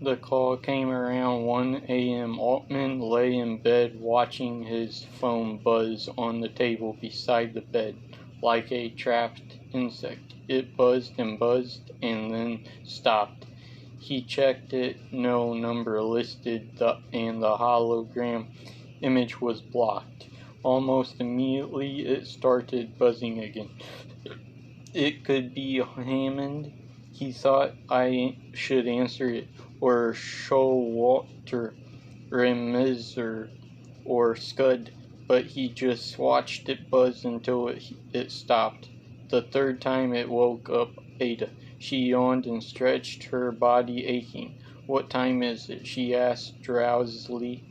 The call came around 1 a.m. Altman lay in bed watching his phone buzz on the table beside the bed, like a trapped insect. It buzzed and then stopped. He checked it, no number listed, and the hologram image was blocked. Almost immediately it started buzzing again. It could be Hammond. He thought I should answer it, or Showalter, Remizzer, or Scud, but he just watched it buzz until it stopped. The third time it woke up Ada. She yawned and stretched, her body aching. "What time is it?" she asked drowsily,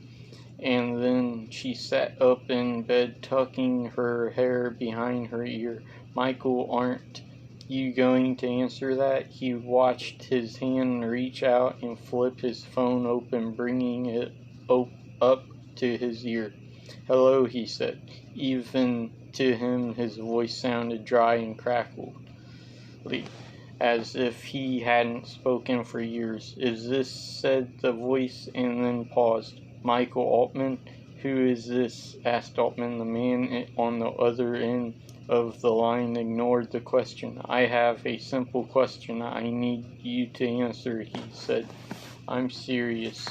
and then she sat up in bed, tucking her hair behind her ear. "Michael, aren't you going to answer that?" He watched his hand reach out and flip his phone open, bringing it up to his ear. "Hello," he said. Even to him his voice sounded dry and crackly, as if he hadn't spoken for years. "Is this?" said the voice, and then paused. "Michael Altman?" "Who is this?" asked Altman. The man on the other end of the line ignored the question. "I have a simple question I need you to answer," he said. "I'm serious.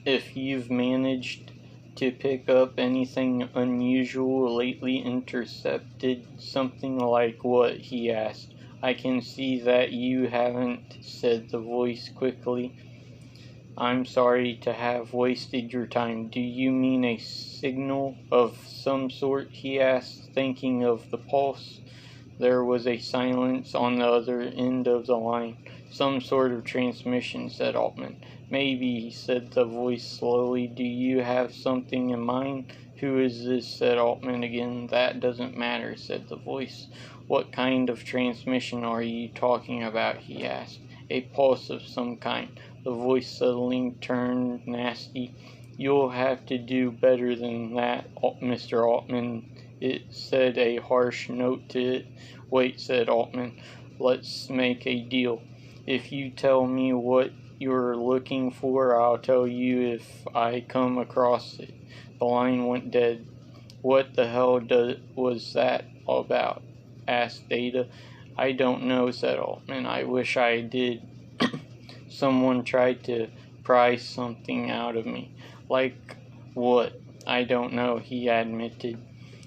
If you've managed to pick up anything unusual lately." "Intercepted something like what?" he asked. "I can see that you haven't," said the voice quickly. "I'm sorry to have wasted your time. Do you mean a signal of some sort?" he asked, thinking of the pulse. There was a silence on the other end of the line. "Some sort of transmission," said Altman. "Maybe," said the voice slowly. "Do you have something in mind?" "Who is this?" said Altman again. "That doesn't matter," said the voice. "What kind of transmission are you talking about?" he asked. "A pulse of some kind." The voice suddenly turned nasty. "You'll have to do better than that, Mr. Altman." It said a harsh note to it. "Wait," said Altman. "Let's make a deal. If you tell me what you're looking for, I'll tell you if I come across it." The line went dead. "What the hell was that about?" asked Ada. "I don't know," said Altman. "I wish I did. Someone tried to pry something out of me." "Like what?" "I don't know," he admitted.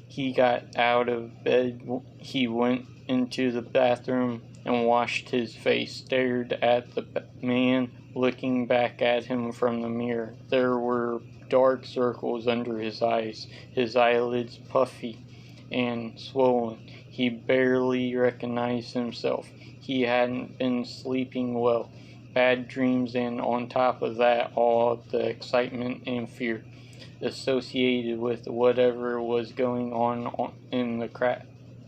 He got out of bed. He went into the bathroom and washed his face, stared at the man looking back at him from the mirror. There were dark circles under his eyes, his eyelids puffy and swollen. He barely recognized himself. He hadn't been sleeping well. Bad dreams, and on top of that, all the excitement and fear associated with whatever was going on in the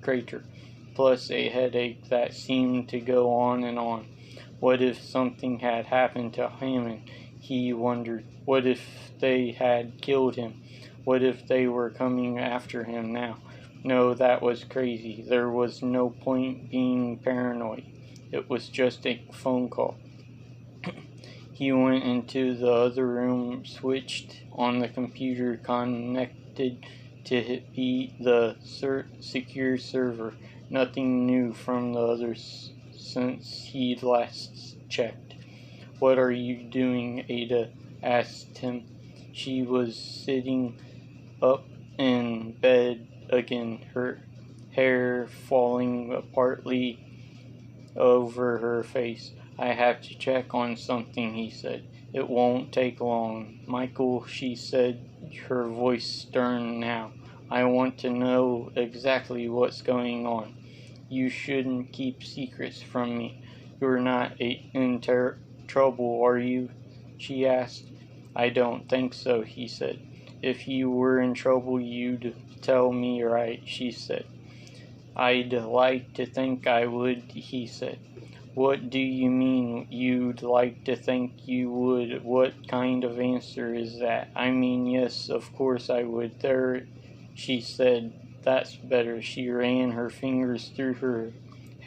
crater, plus a headache that seemed to go on and on. What if something had happened to Hammond, he wondered. What if they had killed him? What if they were coming after him now? No, that was crazy. There was no point being paranoid. It was just a phone call. He went into the other room, switched on the computer connected to the secure server. Nothing new from the others since he'd last checked. "What are you doing?" Ada asked him. She was sitting up in bed again, her hair falling partly over her face. "I have to check on something," he said. "It won't take long." "Michael," she said, her voice stern now, "I want to know exactly what's going on. You shouldn't keep secrets from me. You're not in trouble, are you?" she asked. "I don't think so," he said. "If you were in trouble, you'd tell me, right?" she said. "I'd like to think I would," he said. "What do you mean, you'd like to think you would? What kind of answer is that?" "I mean, yes, of course I would." "There," she said. "That's better." She ran her fingers through her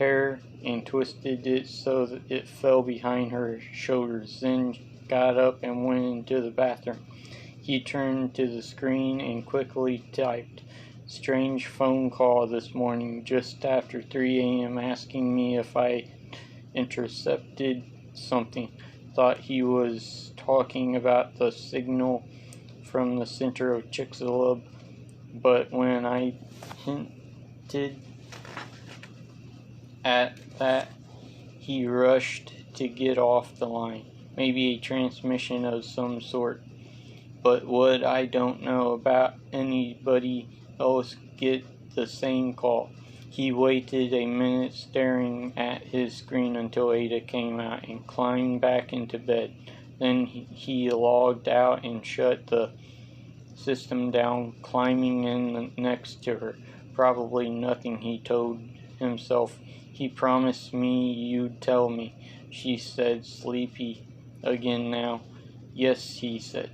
hair and twisted it so that it fell behind her shoulders, then got up and went into the bathroom. He turned to the screen and quickly typed, "Strange phone call this morning just after 3 a.m. asking me if I intercepted something. Thought he was talking about the signal from the center of Chicxulub, but when I hinted at that, he rushed to get off the line. Maybe a transmission of some sort. But would I don't know about anybody else get the same call." He waited a minute staring at his screen until Ada came out and climbed back into bed. Then he logged out and shut the system down, climbing in next to her. Probably nothing, he told himself. "He promised me you'd tell me," she said, sleepy again now. "Yes," he said.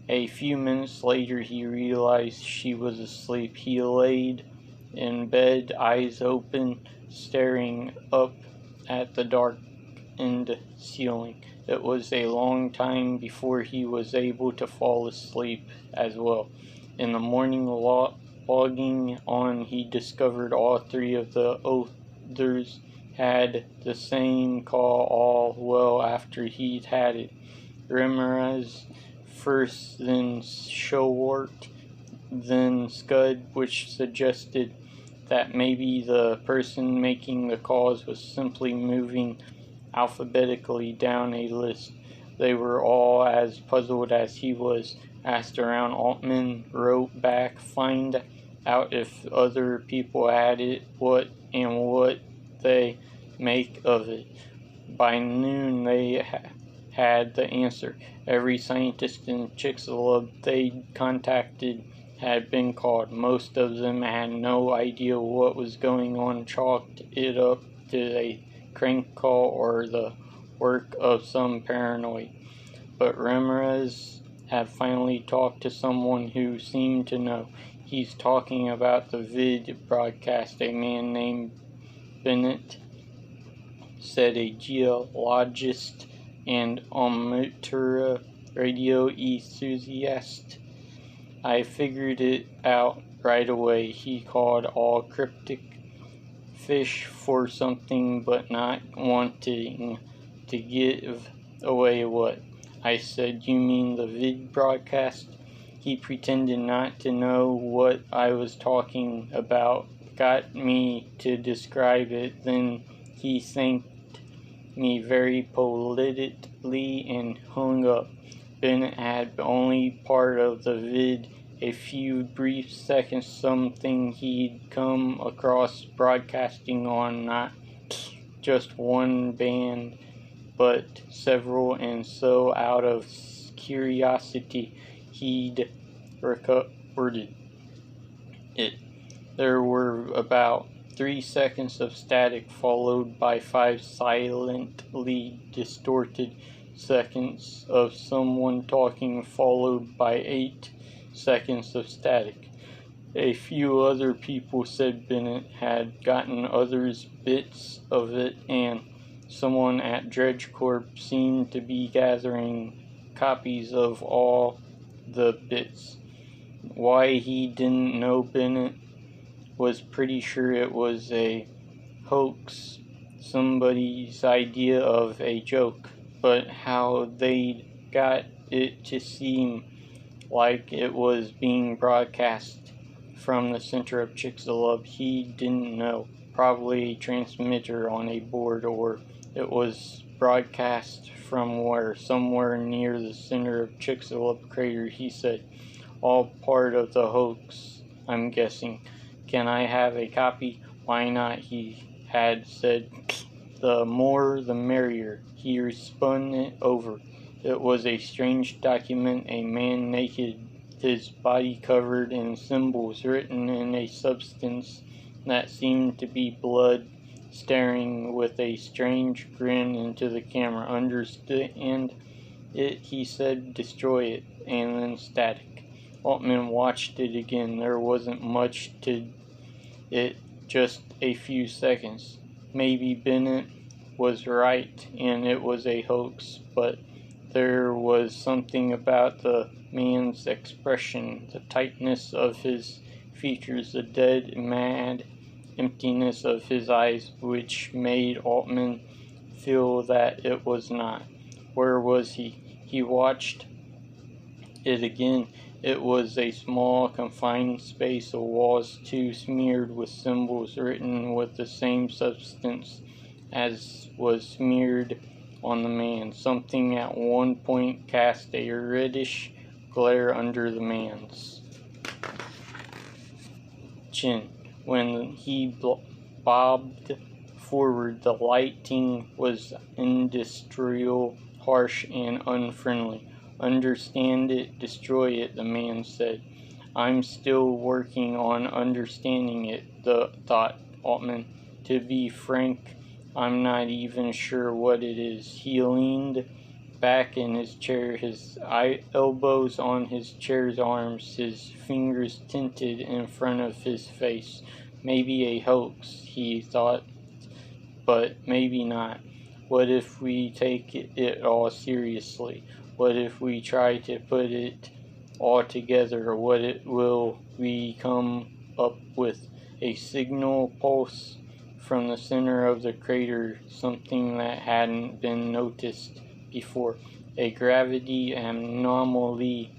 A few minutes later he realized she was asleep. He laid in bed, eyes open, staring up at the darkened ceiling. It was a long time before he was able to fall asleep as well. In the morning, logging on, he discovered all three of the others had the same call all well after he'd had it. Ramirez first, then Showart, then Scud, which suggested that maybe the person making the calls was simply moving alphabetically down a list. They were all as puzzled as he was. Asked around, Altman wrote back, "Find out if other people had it, what they make of it." By noon they had the answer. Every scientist in Chicxulub they'd contacted had been called. Most of them had no idea what was going on, chalked it up to a crank call or the work of some paranoid. But Ramirez had finally talked to someone who seemed to know. "He's talking about the vid broadcast," a man named Bennett said, a geologist and amateur radio enthusiast. "I figured it out right away. He called all cryptic fish for something, but not wanting to give away what." I said, "You mean the vid broadcast?" He pretended not to know what I was talking about, got me to describe it, then he thanked me very politely and hung up. Bennett had only part of the vid, a few brief seconds, something he'd come across broadcasting on not just one band but several, and so out of curiosity he'd recorded it. There were about 3 seconds of static, followed by 5 silently distorted seconds of someone talking, followed by 8 seconds of static. A few other people, said Bennett, had gotten others bits of it, and someone at Dredge Corp seemed to be gathering copies of all the bits. Why he didn't know, Bennett was pretty sure it was a hoax, somebody's idea of a joke, but how they'd got it to seem like it was being broadcast from the center of Chicxulub he didn't know. Probably a transmitter on a board, or it was broadcast from where? Somewhere near the center of Chicxulub crater, he said. All part of the hoax, I'm guessing. Can I have a copy? Why not, he had said. The more the merrier. He spun it over. It was a strange document, a man naked, his body covered in symbols written in a substance that seemed to be blood, staring with a strange grin into the camera. Understand it, he said. Destroy it. And then static. Altman watched it again. There wasn't much to it, just a few seconds. Maybe Bennett was right and it was a hoax, but there was something about the man's expression, the tightness of his features, the dead, mad emptiness of his eyes, which made Altman feel that it was not. Where was he? He watched it again. It was a small, confined space of walls, too, smeared with symbols written with the same substance as was smeared on the man. Something at one point cast a reddish glare under the man's chin. When he bobbed forward, the lighting was industrial, harsh, and unfriendly. Understand it, destroy it, the man said. I'm still working on understanding it, thought Altman. To be frank, I'm not even sure what it is. He leaned back in his chair, his elbows on his chair's arms, his fingers tinted in front of his face. Maybe a hoax, he thought, but maybe not. What if we take it all seriously? What if we try to put it all together? Will we come up with a signal pulse from the center of the crater, something that hadn't been noticed before? A gravity anomaly,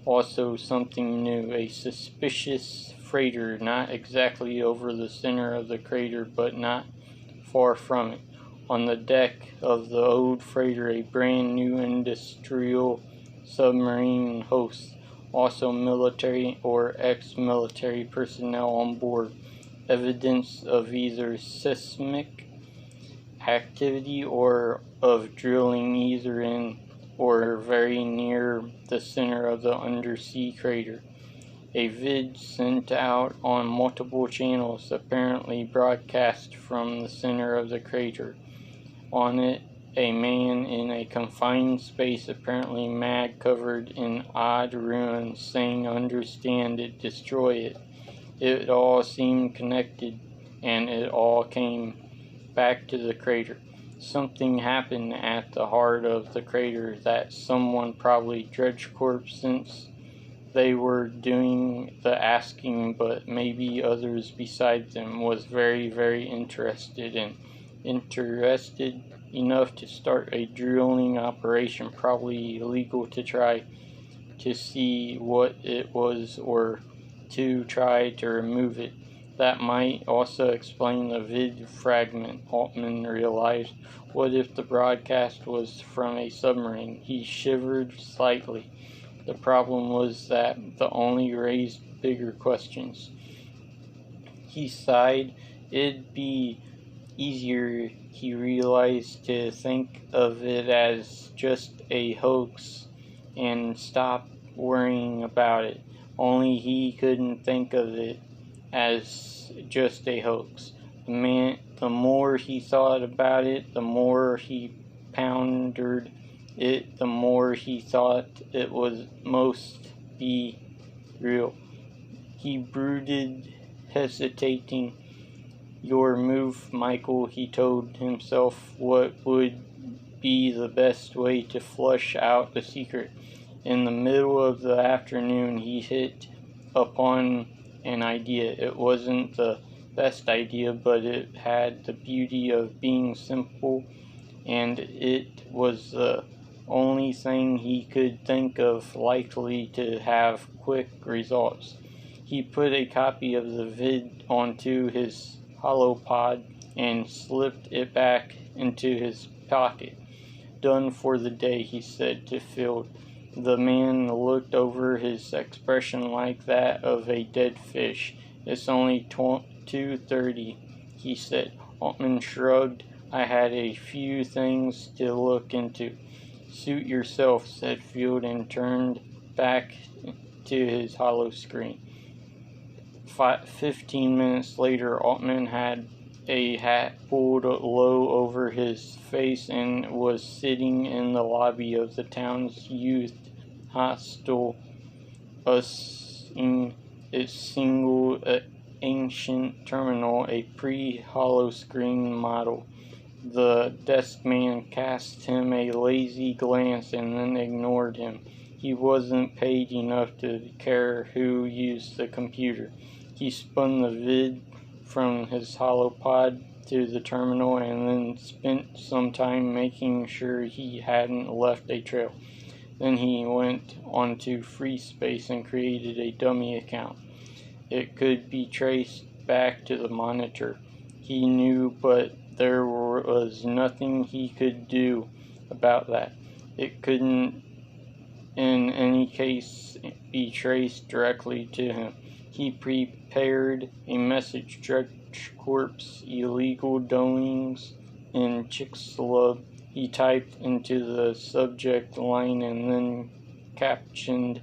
also something new, a suspicious freighter, not exactly over the center of the crater, but not far from it. On the deck of the old freighter, a brand new industrial submarine host, also military or ex-military personnel on board. Evidence of either seismic activity or of drilling either in or very near the center of the undersea crater. A vid sent out on multiple channels, apparently broadcast from the center of the crater. On it, a man in a confined space, apparently mad, covered in odd ruins, saying, "Understand it, destroy it." It all seemed connected, and it all came back to the crater. Something happened at the heart of the crater that someone, probably Dredge Corp, since they were doing the asking, but maybe others besides them, was very, very interested enough to start a drilling operation, probably illegal, to try to see what it was or to try to remove it. That might also explain the vid fragment, Altman realized. What if the broadcast was from a submarine? He shivered slightly. The problem was that the only raised bigger questions. He sighed. It'd be easier, he realized, to think of it as just a hoax and stop worrying about it. Only he couldn't think of it as just a hoax. The more he thought about it, the more he pondered it, the more he thought it was most be real. He brooded, hesitating. Your move, Michael, he told himself. What would be the best way to flush out the secret? In the middle of the afternoon, he hit upon an idea. It wasn't the best idea, but it had the beauty of being simple, and it was the only thing he could think of likely to have quick results. He put a copy of the vid onto his holopod and slipped it back into his pocket. Done for the day, he said to Field. The man looked over, his expression like that of a dead fish. It's only 2:30, he said. Altman shrugged. I had a few things to look into. Suit yourself, said Field, and turned back to his hollow screen. 15 minutes later, Altman had a hat pulled low over his face and was sitting in the lobby of the town's youth hostel, using its single ancient terminal, a pre-hollow screen model. The desk man cast him a lazy glance and then ignored him. He wasn't paid enough to care who used the computer. He spun the vid from his holopod to the terminal and then spent some time making sure he hadn't left a trail. Then he went onto FreeSpace and created a dummy account. It could be traced back to the monitor. He knew, but there was nothing he could do about that. It couldn't, in any case, be traced directly to him. He prepared a message: Dredge Corp's illegal doings in Chicxulub. He typed into the subject line and then captioned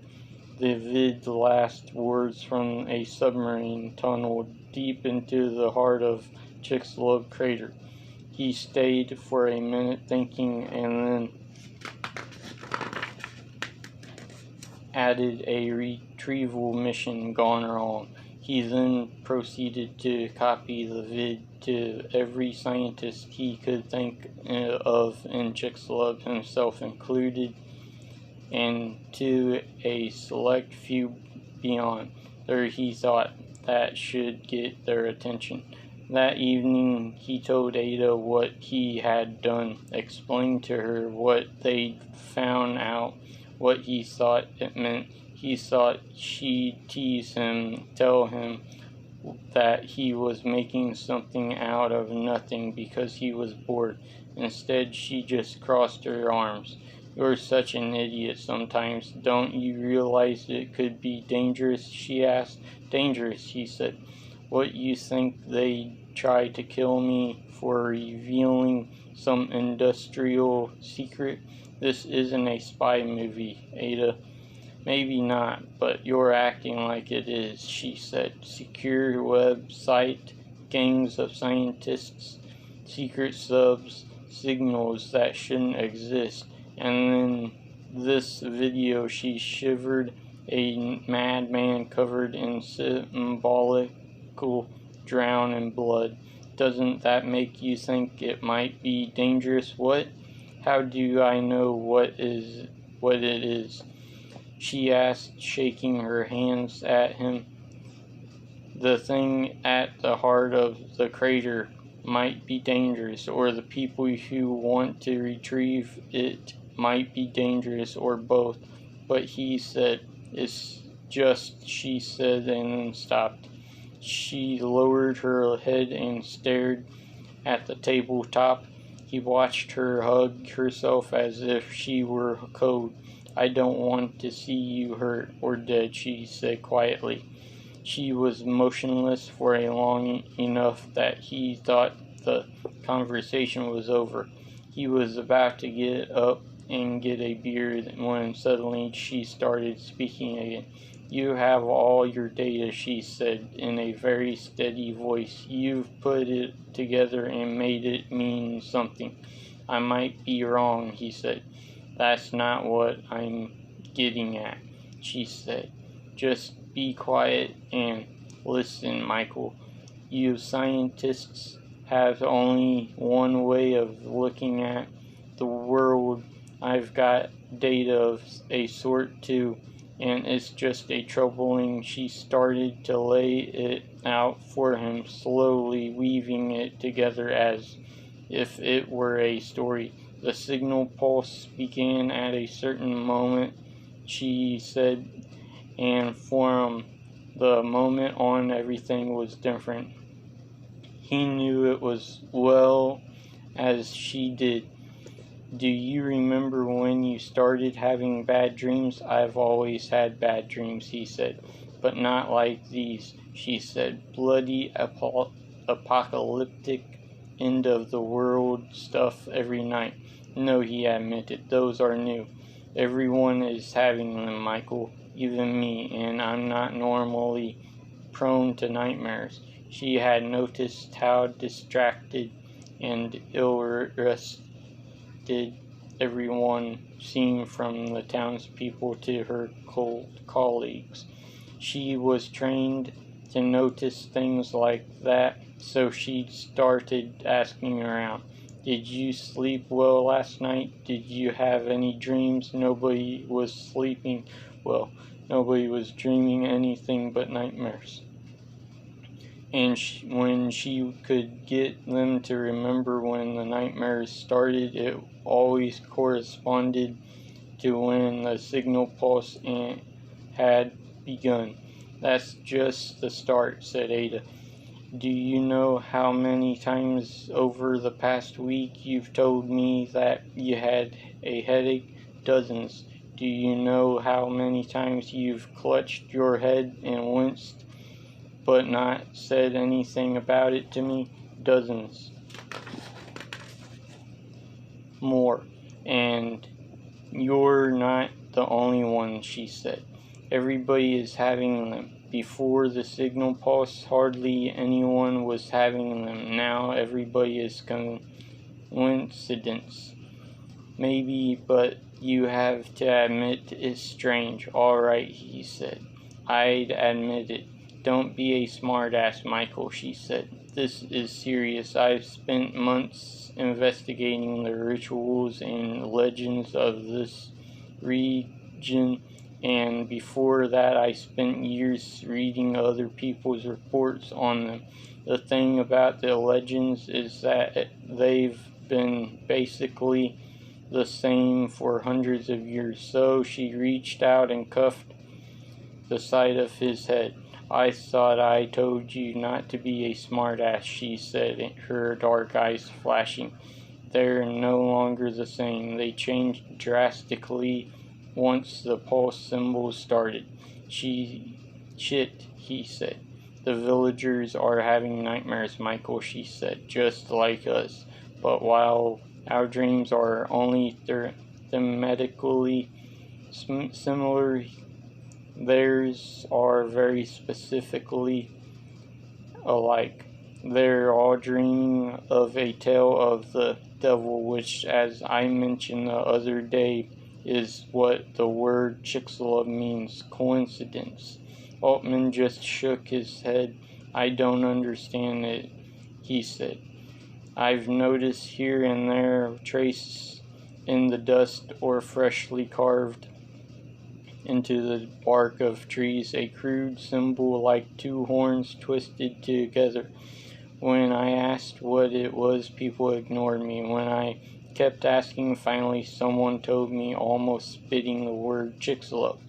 the vid's last words from a submarine tunnel deep into the heart of Chicxulub crater. He stayed for a minute thinking and then added a retrieval mission gone wrong. He then proceeded to copy the vid to every scientist he could think of in Chicxulub, himself included, and to a select few beyond. There he thought that should get their attention. That evening he told Ada what he had done, explained to her what they'd found out, what he thought it meant. He thought she'd tease him, tell him that he was making something out of nothing because he was bored. Instead, she just crossed her arms. "You're such an idiot sometimes. Don't you realize it could be dangerous?" she asked. "Dangerous," he said. "What, you think they'd try to kill me for revealing some industrial secret? This isn't a spy movie, Ada." "Maybe not, but you're acting like it is," she said. "Secure website, gangs of scientists, secret subs, signals that shouldn't exist. And then this video," she shivered, "a madman covered in symbolical drown in blood. Doesn't that make you think it might be dangerous?" "What? How do I know what it is?" she asked, shaking her hands at him. "The thing at the heart of the crater might be dangerous, or the people who want to retrieve it might be dangerous, or both." "But," he said. "It's just," she said, and then stopped. She lowered her head and stared at the tabletop. He watched her hug herself as if she were cold. "I don't want to see you hurt or dead," she said quietly. She was motionless for a long enough that he thought the conversation was over. He was about to get up and get a beer when suddenly she started speaking again. "You have all your data," she said in a very steady voice. "You've put it together and made it mean something." "I might be wrong," he said. "That's not what I'm getting at," she said. "Just be quiet and listen, Michael. You scientists have only one way of looking at the world. I've got data of a sort too, and it's just a troubling." She started to lay it out for him, slowly weaving it together as if it were a story. "The signal pulse began at a certain moment," she said, "and from the moment on everything was different." He knew it as well as she did. "Do you remember when you started having bad dreams?" "I've always had bad dreams," he said. "But not like these," she said. "Bloody apocalyptic, end of the world stuff every night." "No," he admitted, "those are new. Everyone is having them, Michael, even me, and I'm not normally prone to nightmares." She had noticed how distracted and ill-rested everyone seemed, from the townspeople to her colleagues. She was trained to notice things like that, so she started asking around. Did you sleep well last night? Did you have any dreams? Nobody was sleeping well. Nobody was dreaming anything but nightmares. And when she could get them to remember when the nightmares started, it always corresponded to when the signal pulse had begun. That's just the start, said Ada. Do you know how many times over the past week you've told me that you had a headache? Dozens. Do you know how many times you've clutched your head and winced, but not said anything about it to me? Dozens. More. And you're not the only one, she said. Everybody is having them. Before the signal pulse, hardly anyone was having them. Now everybody is coincidence. Maybe, but you have to admit it's strange. All right, he said. I'd admit it. Don't be a smartass, Michael, she said. This is serious. I've spent months investigating the rituals and legends of this region, and before that I spent years reading other people's reports on them. The thing about the legends is that they've been basically the same for hundreds of years. So she reached out and cuffed the side of his head. I thought I told you not to be a smartass, she said, her dark eyes flashing. They're no longer the same. They changed drastically once the pulse symbol started. Shit, he said. The villagers are having nightmares, Michael, she said, just like us. But while our dreams are only thematically similar, theirs are very specifically alike. They're all dreaming of a tale of the devil, which, as I mentioned the other day, is what the word Chicxulub means. Coincidence. Altman just shook his head. I don't understand it, he said. I've noticed here and there traces in the dust or freshly carved into the bark of trees, a crude symbol like two horns twisted together. When I asked what it was, people ignored me. When I kept asking, finally someone told me, almost spitting the word Chicxulub.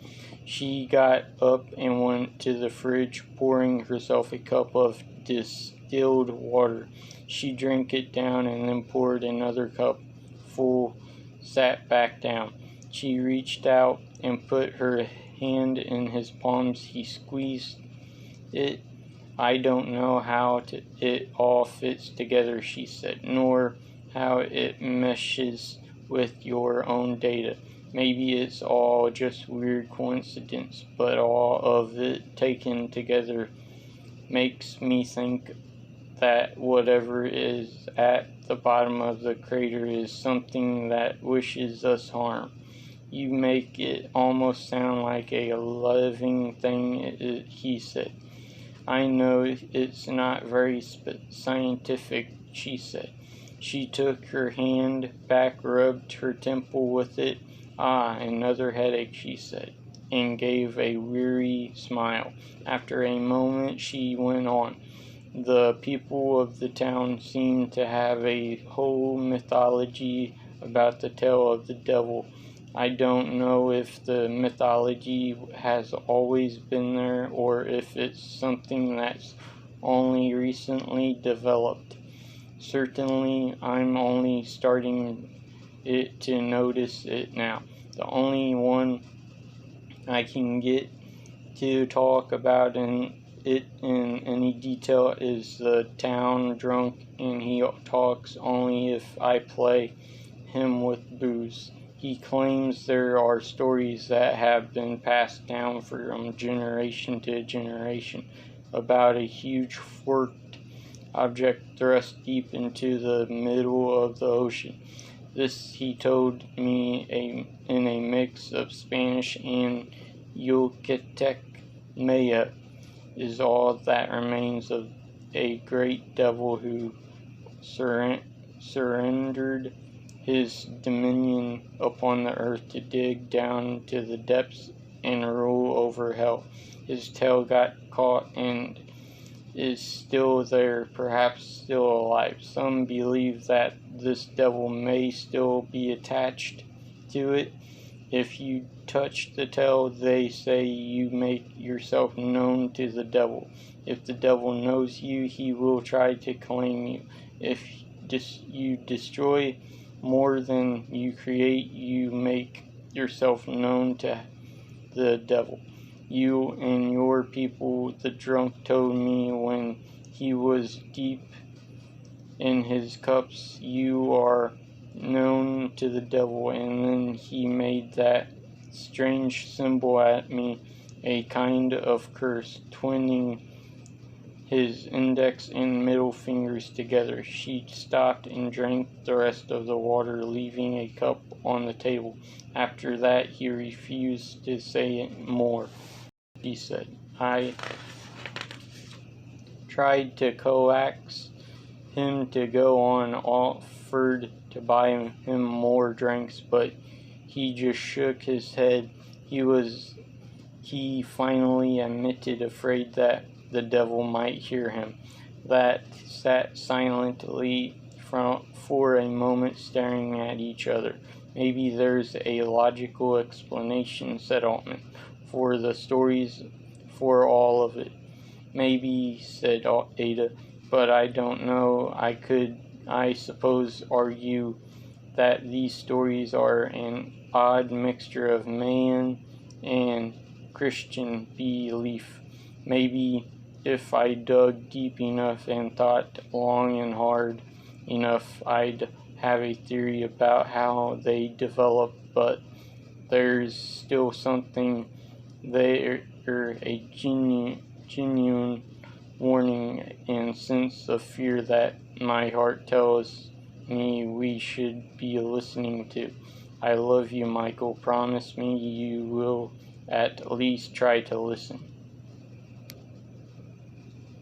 She got up and went to the fridge, pouring herself a cup of distilled water. She drank it down and then poured another cup full, sat back down. She reached out and put her hand in his palms. He squeezed it. I don't know how it all fits together, she said, nor how it meshes with your own data. Maybe it's all just weird coincidence, but all of it taken together makes me think that whatever is at the bottom of the crater is something that wishes us harm. You make it almost sound like a living thing, he said. I know it's not very scientific, she said. She took her hand back, rubbed her temple with it. Ah, another headache, she said, and gave a weary smile. After a moment she went on. The people of the town seem to have a whole mythology about the tale of the devil. I don't know if the mythology has always been there or if it's something that's only recently developed. Certainly, I'm only starting to notice it now. The only one I can get to talk about it in any detail is the town drunk, and he talks only if I play him with booze. He claims there are stories that have been passed down from generation to generation about a huge forked object thrust deep into the middle of the ocean. This he told me in a mix of Spanish and Yucatec Maya. is all that remains of a great devil who surrendered his dominion upon the earth to dig down to the depths and rule over hell. His tail got caught and is still there, perhaps still alive. Some believe that this devil may still be attached to it. If you touch the tail, they say you make yourself known to the devil. If the devil knows you, he will try to claim you. If you destroy more than you create, you make yourself known to the devil. You and your people, the drunk told me when he was deep in his cups, you are known to the devil. And then he made that strange symbol at me, a kind of curse, twinning his index and middle fingers together. She stopped and drank the rest of the water, leaving a cup on the table. After that, he refused to say more. She said, I tried to coax him to go on, offered to buy him more drinks, but he just shook his head. He finally admitted, afraid that the devil might hear him. That sat silently for a moment, staring at each other. Maybe there's a logical explanation, said Altman, for the stories, for all of it. Maybe, said Ada, but I don't know. I suppose, argue that these stories are an odd mixture of man and Christian belief. Maybe if I dug deep enough and thought long and hard enough, I'd have a theory about how they develop, but there's still something there, a genuine warning and sense of fear that my heart tells me we should be listening to. I love you, Michael. Promise me you will at least try to listen.